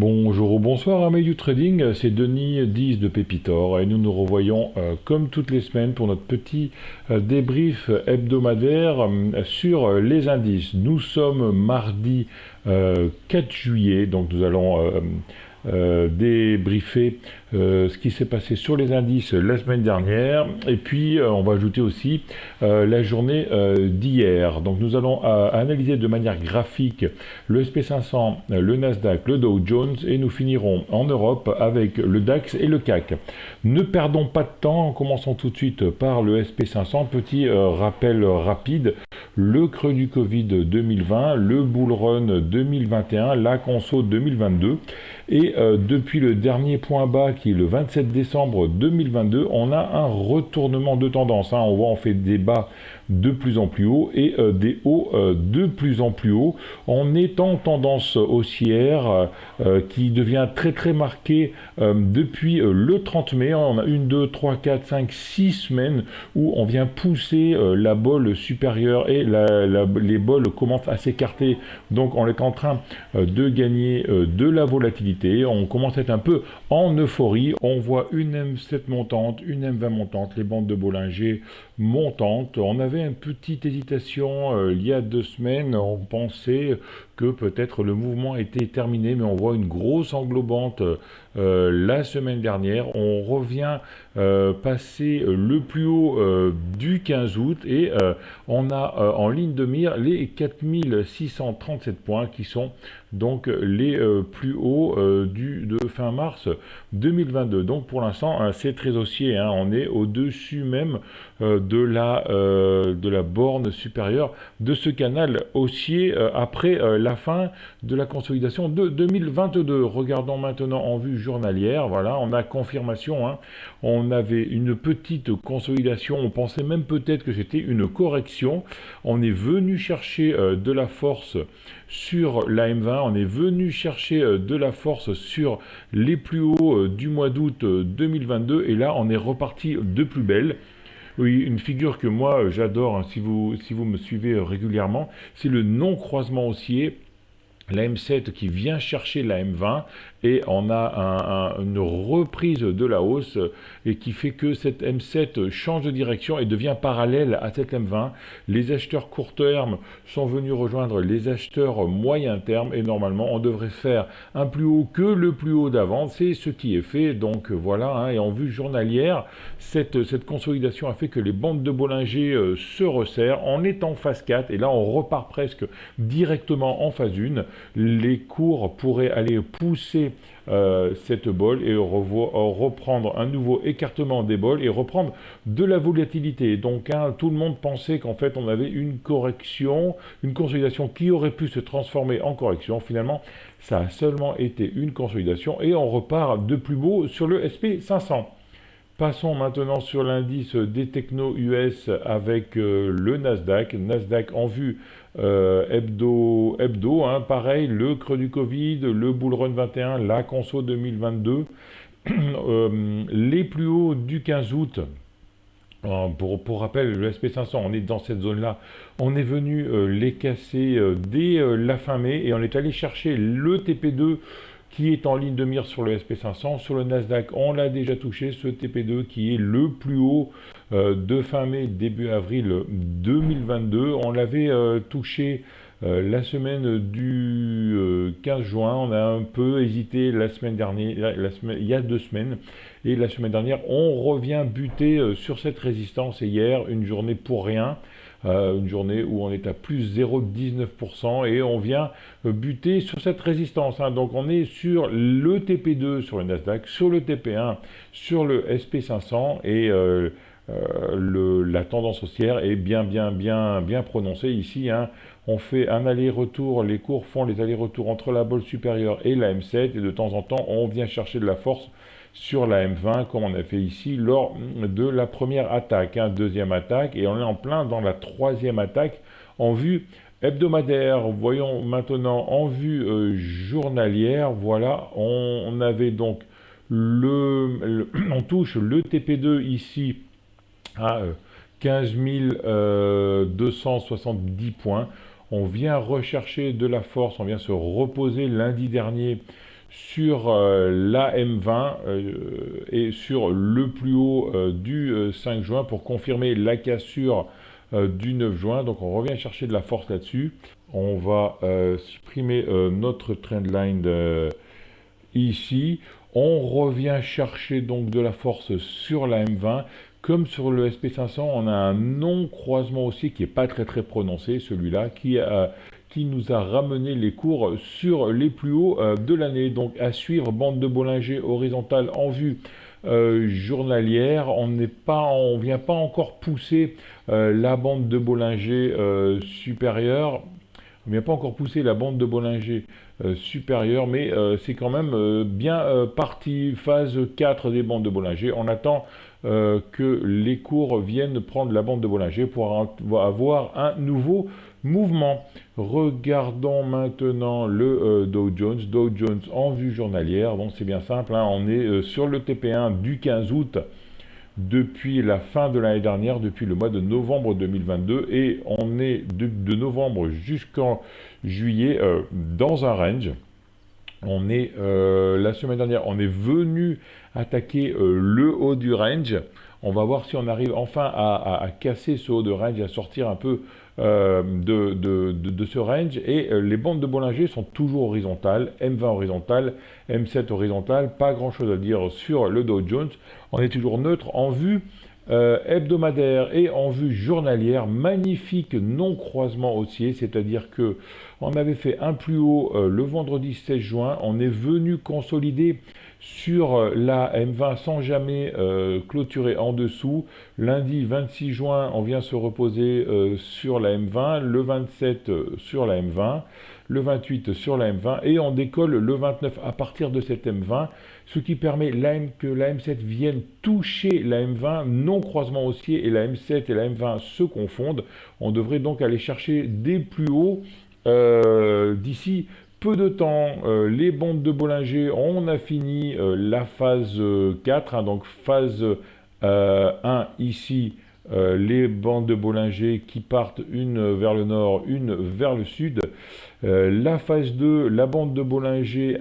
Bonjour ou bonsoir amis du trading, c'est Denis 10 de Pépitor et nous nous revoyons comme toutes les semaines pour notre petit débrief hebdomadaire sur les indices. Nous sommes mardi 4 juillet, donc nous allons débriefer ce qui s'est passé sur les indices la semaine dernière et puis on va ajouter aussi la journée d'hier. Donc nous allons analyser de manière graphique le SP500, le Nasdaq, le Dow Jones et nous finirons en Europe avec le DAX et le CAC. Ne perdons pas de temps, en commençant tout de suite par le SP500. Petit rappel rapide, le creux du Covid 2020, le bull run 2021, la conso 2022 et depuis le dernier point bas qui est le 27 décembre 2022, on a un retournement de tendance. On voit on fait des bas de plus en plus haut et des hauts de plus en plus haut. On est en tendance haussière qui devient très marquée depuis le 30 mai. On a 1, 2, 3, 4, 5, 6 semaines où on vient pousser la bolle supérieure et les bols commencent à s'écarter. Donc on est en train de gagner de la volatilité. On commence à être un peu en euphorie. On voit une M7 montante, une M20 montante, les bandes de Bollinger montantes. On avait une petite hésitation il y a 2 semaines. On pensait que peut-être le mouvement était terminé, mais on voit une grosse englobante la semaine dernière. On revient passer le plus haut du 15 août et on a en ligne de mire les 4637 points qui sont donc les plus hauts de fin mars 2022. Donc pour l'instant c'est très haussier, on est au-dessus même de la borne supérieure de ce canal haussier après la fin de la consolidation de 2022. Regardons maintenant en vue journalière, voilà, on a confirmation, on avait une petite consolidation, on pensait même peut-être que c'était une correction, on est venu chercher de la force sur la M20, on est venu chercher de la force sur les plus hauts du mois d'août 2022 et là on est reparti de plus belle. Oui, une figure que moi j'adore, si vous me suivez régulièrement, c'est le non-croisement haussier, la M7 qui vient chercher la M20 et on a une reprise de la hausse et qui fait que cette M7 change de direction et devient parallèle à cette M20. Les acheteurs court terme sont venus rejoindre les acheteurs moyen terme et normalement on devrait faire un plus haut que le plus haut d'avant. C'est ce qui est fait, donc voilà, et en vue journalière, cette consolidation a fait que les bandes de Bollinger se resserrent. On est en phase 4 et là on repart presque directement en phase 1. Les cours pourraient aller pousser cette bolle et reprendre un nouveau écartement des bols et reprendre de la volatilité. Donc tout le monde pensait qu'en fait on avait une correction, une consolidation qui aurait pu se transformer en correction. Finalement, ça a seulement été une consolidation et on repart de plus beau sur le SP500. Passons maintenant sur l'indice des technos US avec le Nasdaq. Nasdaq en vue hebdo, pareil, le creux du Covid, le bull run 21, la conso 2022, les plus hauts du 15 août. Pour rappel, le SP500, on est dans cette zone-là. On est venu les casser dès la fin mai et on est allé chercher le TP2 qui est en ligne de mire sur le SP500. Sur le Nasdaq, on l'a déjà touché, ce TP2 qui est le plus haut de fin mai, début avril 2022. On l'avait touché la semaine du 15 juin. On a un peu hésité la semaine dernière, il y a 2 semaines. Et la semaine dernière, on revient buter sur cette résistance. Et hier, une journée pour rien. Une journée où on est à plus 0,19% et on vient buter sur cette résistance. Donc on est sur le TP2 sur le Nasdaq, sur le TP1 sur le SP500 et la tendance haussière est bien prononcée ici. On fait un aller-retour, les cours font les allers-retours entre la bolle supérieure et la M7 et de temps en temps on vient chercher de la force sur la M20 comme on a fait ici lors de la première attaque, deuxième attaque et on est en plein dans la troisième attaque en vue hebdomadaire. Voyons maintenant en vue journalière, voilà, on avait donc on touche le TP2 ici à 15 270 points. On vient rechercher de la force, on vient se reposer lundi dernier sur la M20 et sur le plus haut du 5 juin pour confirmer la cassure du 9 juin. Donc on revient chercher de la force là-dessus. On va supprimer notre trendline ici. On revient chercher donc de la force sur la M20. Comme sur le SP500, on a un non-croisement aussi qui n'est pas très prononcé, celui-là, qui nous a ramené les cours sur les plus hauts de l'année. Donc à suivre, bande de Bollinger horizontale en vue journalière. On vient pas encore pousser la bande de Bollinger supérieure. On vient pas encore pousser la bande de Bollinger supérieure, mais c'est quand même bien parti. Phase 4 des bandes de Bollinger. On attend que les cours viennent prendre la bande de Bollinger pour avoir un nouveau mouvement. Regardons maintenant le Dow Jones. Dow Jones en vue journalière. Donc c'est bien simple, hein, on est sur le TP1 du 15 août depuis la fin de l'année dernière, depuis le mois de novembre 2022, et on est de novembre jusqu'en juillet dans un range. On est la semaine dernière, on est venu attaquer le haut du range. On va voir si on arrive enfin à casser ce haut de range, à sortir un peu de ce range. Et les bandes de Bollinger sont toujours horizontales, M20 horizontale, M7 horizontale, pas grand chose à dire sur le Dow Jones. On est toujours neutre en vue hebdomadaire et en vue journalière. Magnifique non-croisement haussier, c'est-à-dire que on avait fait un plus haut le vendredi 16 juin, on est venu consolider sur la M20 sans jamais clôturer en dessous. Lundi 26 juin, on vient se reposer sur la M20, le 27 sur la M20, le 28 sur la M20 et on décolle le 29 à partir de cette M20, ce qui permet que la M7 vienne toucher la M20, non croisement haussier, et la M7 et la M20 se confondent. On devrait donc aller chercher des plus hauts d'ici peu de temps. Les bandes de Bollinger, on a fini la phase 4, hein, donc phase 1 ici, les bandes de Bollinger qui partent une vers le nord, une vers le sud. La phase 2, la bande de Bollinger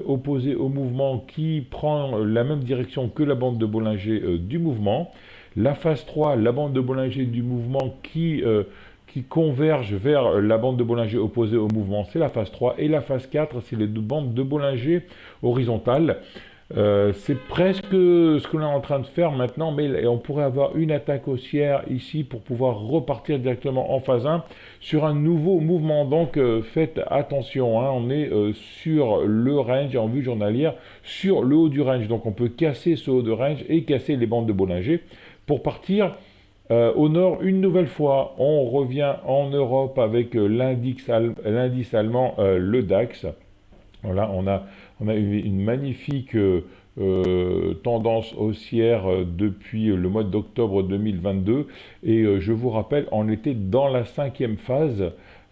opposée au mouvement qui prend la même direction que la bande de Bollinger du mouvement. La phase 3, la bande de Bollinger du mouvement qui converge vers la bande de Bollinger opposée au mouvement, c'est la phase 3. Et la phase 4, c'est les deux bandes de Bollinger horizontales. C'est presque ce que l'on est en train de faire maintenant, mais on pourrait avoir une attaque haussière ici pour pouvoir repartir directement en phase 1 sur un nouveau mouvement. Donc faites attention, hein, on est sur le range en vue journalière, sur le haut du range. Donc on peut casser ce haut de range et casser les bandes de Bollinger pour partir au nord une nouvelle fois. On revient en Europe avec l'indice allemand, le DAX. Voilà, on a eu une magnifique tendance haussière depuis le mois d'octobre 2022. Et je vous rappelle, on était dans la cinquième phase,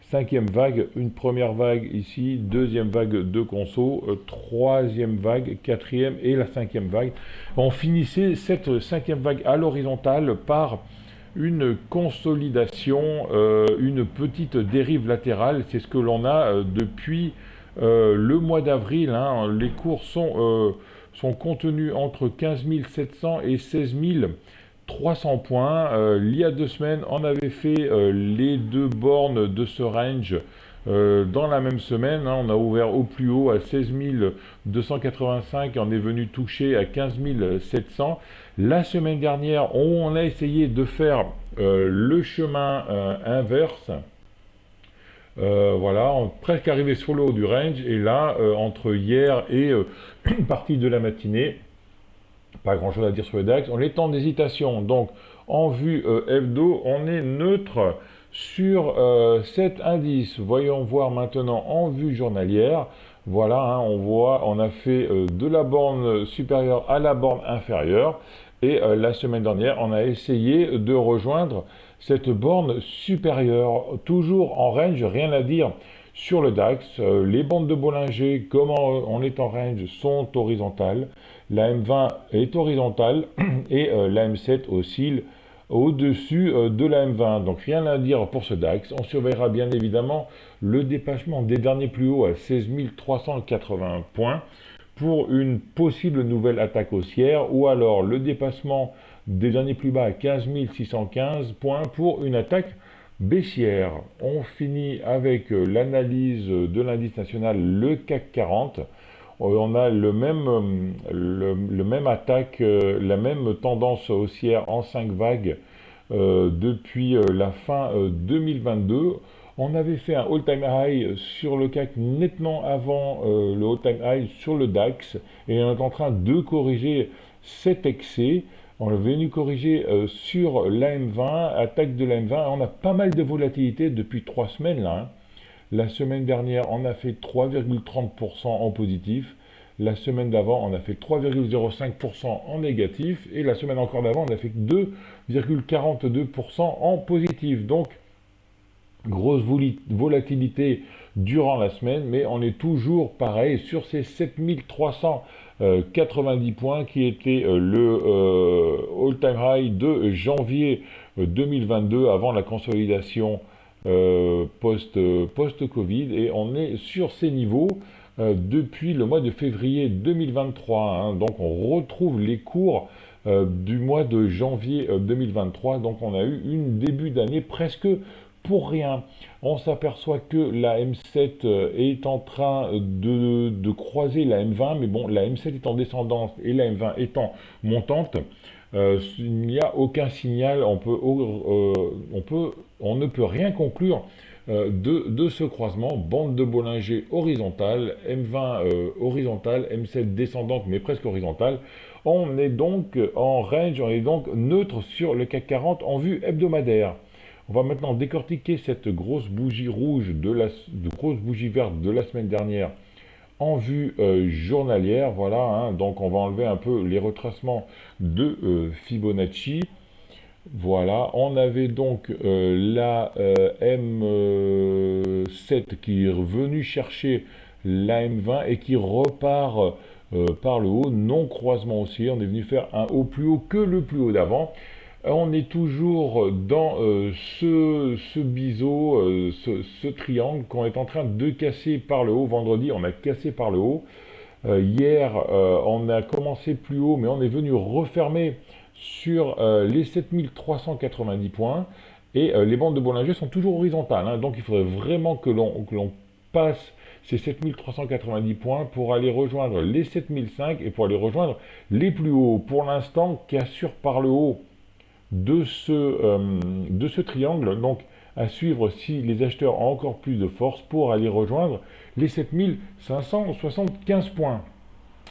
cinquième vague, une première vague ici, deuxième vague de conso, troisième vague, quatrième et la cinquième vague. On finissait cette cinquième vague à l'horizontale par une consolidation, une petite dérive latérale. C'est ce que l'on a depuis le mois d'avril, hein. Les cours sont contenus entre 15 700 et 16 300 points. Il y a 2 semaines, on avait fait les deux bornes de ce range dans la même semaine, hein. On a ouvert au plus haut à 16 285 et on est venu toucher à 15 700. La semaine dernière, on a essayé de faire le chemin inverse. Voilà, on est presque arrivé sur le haut du range, et là, entre hier et une partie de la matinée, pas grand chose à dire sur le DAX, on est en hésitation. Donc en vue hebdo, on est neutre sur cet indice. Voyons voir maintenant en vue journalière. Voilà, hein, on voit, on a fait de la borne supérieure à la borne inférieure, et la semaine dernière, on a essayé de rejoindre cette borne supérieure, toujours en range, rien à dire sur le DAX. Les bandes de Bollinger, comment on est en range, sont horizontales. La M20 est horizontale et la M7 oscille au-dessus de la M20. Donc rien à dire pour ce DAX. On surveillera bien évidemment le dépassement des derniers plus hauts à 16 380 points pour une possible nouvelle attaque haussière, ou alors le dépassement des derniers plus bas à 15 615 points pour une attaque baissière. On finit avec l'analyse de l'indice national, le CAC 40. On a le même attaque, la même tendance haussière en 5 vagues depuis la fin 2022. On avait fait un all-time high sur le CAC nettement avant le all-time high sur le DAX, et on est en train de corriger cet excès. On est venu corriger sur l'AM20, attaque de l'AM20. On a pas mal de volatilité depuis 3 semaines là, hein. La semaine dernière, on a fait 3,30% en positif. La semaine d'avant, on a fait 3,05% en négatif. Et la semaine encore d'avant, on a fait 2,42% en positif. Donc, grosse volatilité durant la semaine, mais on est toujours pareil sur ces 7390 points qui étaient le all-time high de janvier 2022 avant la consolidation post-Covid, et on est sur ces niveaux depuis le mois de février 2023, hein. Donc on retrouve les cours du mois de janvier 2023, donc on a eu une début d'année presque pour rien. On s'aperçoit que la M7 est en train de croiser la M20, mais bon, la M7 est en descendante et la M20 étant montante. Il n'y a aucun signal, on ne peut rien conclure de ce croisement. Bande de Bollinger horizontale, M20 horizontale, M7 descendante mais presque horizontale. On est donc en range, on est donc neutre sur le CAC 40 en vue hebdomadaire. On va maintenant décortiquer cette grosse bougie rouge, grosse bougie verte de la semaine dernière en vue journalière. Voilà, hein. Donc on va enlever un peu les retracements de Fibonacci. Voilà, on avait donc la M7 qui est revenue chercher la M20 et qui repart par le haut, non croisement haussier. On est venu faire un haut plus haut que le plus haut d'avant. On est toujours dans ce biseau, ce triangle qu'on est en train de casser par le haut. Vendredi, on a cassé par le haut. Hier, on a commencé plus haut, mais on est venu refermer sur les 7390 points. Et les bandes de Bollinger sont toujours horizontales, hein. Donc il faudrait vraiment que l'on passe ces 7390 points pour aller rejoindre les 7005 et pour aller rejoindre les plus hauts. Pour l'instant, cassure par le haut de ce triangle, donc à suivre si les acheteurs ont encore plus de force pour aller rejoindre les 7575 points.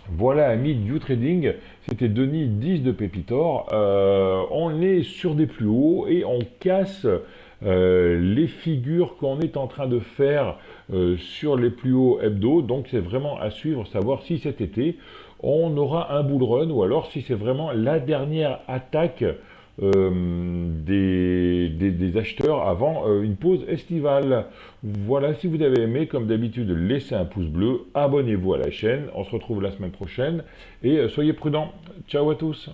Voilà, amis du trading, c'était Denis 10 de Pépitor. On est sur des plus hauts et on casse les figures qu'on est en train de faire sur les plus hauts hebdo. Donc c'est vraiment à suivre, savoir si cet été on aura un bull run ou alors si c'est vraiment la dernière attaque des acheteurs avant une pause estivale. Voilà, si vous avez aimé, comme d'habitude, laissez un pouce bleu, abonnez-vous à la chaîne, on se retrouve la semaine prochaine et soyez prudents. Ciao à tous.